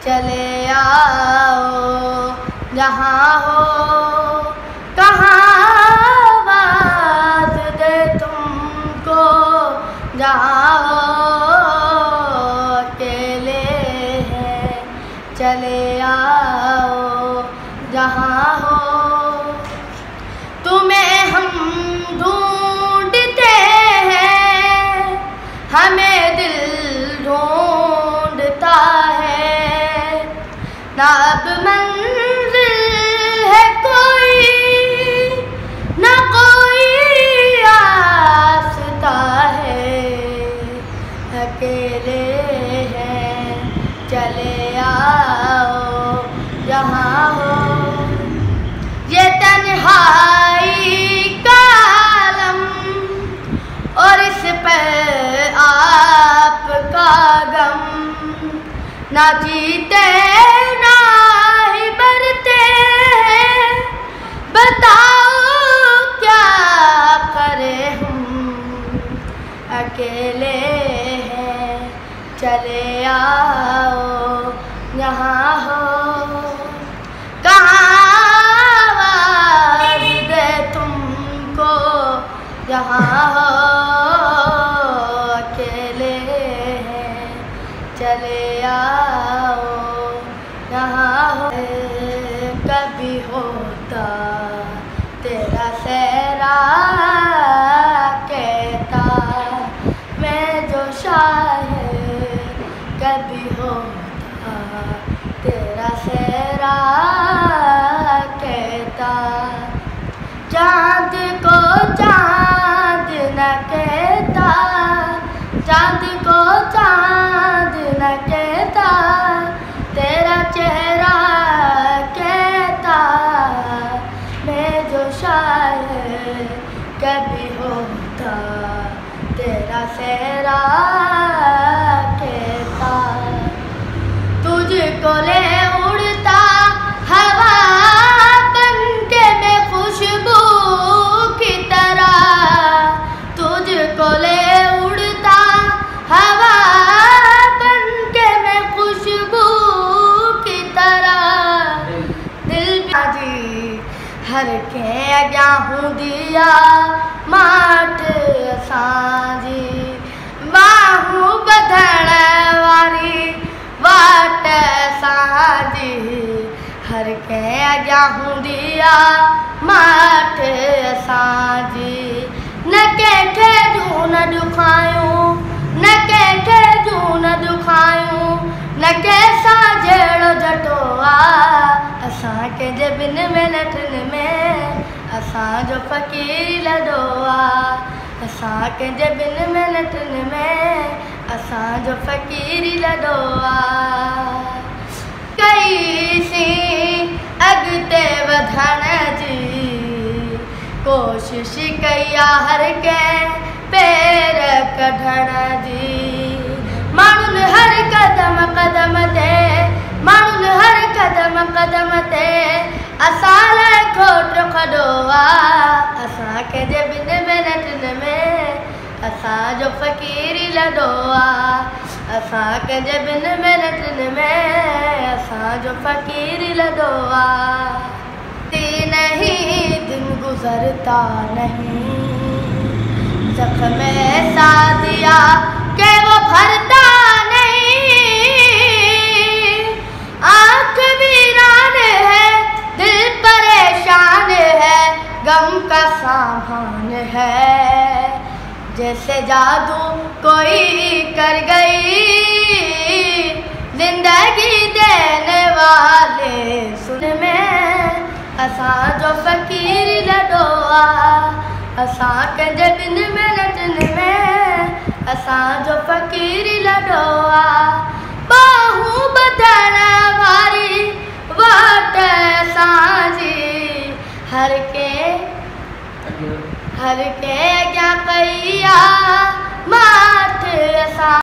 चले आओ जहाँ हो कहाँ आवाज़ दे तुमको, जहाँ हो अकेले हैं चले आओ जहाँ हो। तुम्हें हम ढूंढते हैं, हमें दिल ढूंढता है, ना अब मंजिल है कोई, ना कोई रास्ता है, अकेले हैं चले आओ जहाँ हो। ये तन्हाई का आलम और इस पर आपका गम, ना जीते ना ही मरते हैं, बताओ क्या करें हम, अकेले हैं चले आओ यहाँ हो। कहाँ आवाज़ दे तुमको, जहाँ हो अकेले हैं चले आओ यहाँ हो। कभी होता तेरा सेहरा कहता मैं जो शायर, कभी होता तेरा सेहरा कहता, चाँद को चाँद न कहता, चाँद को चाँद न कहता, तेरा चेहरा कहता मैं जो शायर, कभी होता तेरा सेहरा कहता। तुझको ले उड़ता हवा बनके मैं खुशबू की तरह, तुझको ले उड़ता हवा बनके मैं खुशबू की तरह, दिल भी हर के अॻियां हूंदी आहे माठ असांजी, बाहूं ॿधण वारी वाट असांजी, हर कंहिं अॻियां हूंदी आहे माठ असांजी। न कंहिंखे जूं न ॾुखायूं, न कंहिंखे जूं न ॾुखायूं, न कंहिंसां जहिड़ो जटो आहे, असां कंहिंजे बिन मिनटनि में असांजो फ़क़ीर लॾो आहे, असां कंहिंजे बिन मिनटनि में असांजो फ़क़ीर लॾो आहे। कईसीं अॻिते वधण जी कोशिश कई आहे हर कंहिं पेर कढण जी, माण्हुनि हर क़दम क़दम ते, माण्हुनि हर क़दम क़दम ते असां लाइ खोट खॾो आहे, असां कंहिंजे बिन मिनटनि में असांजो फ़क़ीर लॾो आहे, असां कंहिंजे बिन मिनटनि में असांजो फ़क़ीर लॾो आहे। नहीं दिन गुज़रता नहीं, ज़ख्म ऐसा दिया कि वो भरता नहीं, आँख वीरान है दिल परेशान है, गम का सामान है, जैसे जादू कोई कर गई जिंदगी देने वाले सुन में असांजो फ़क़ीर लॾो आहे, असां कंहिंजे बिन मिनटनि में असांजो फ़क़ीर लॾो आहे। बाहूं ॿधण वारी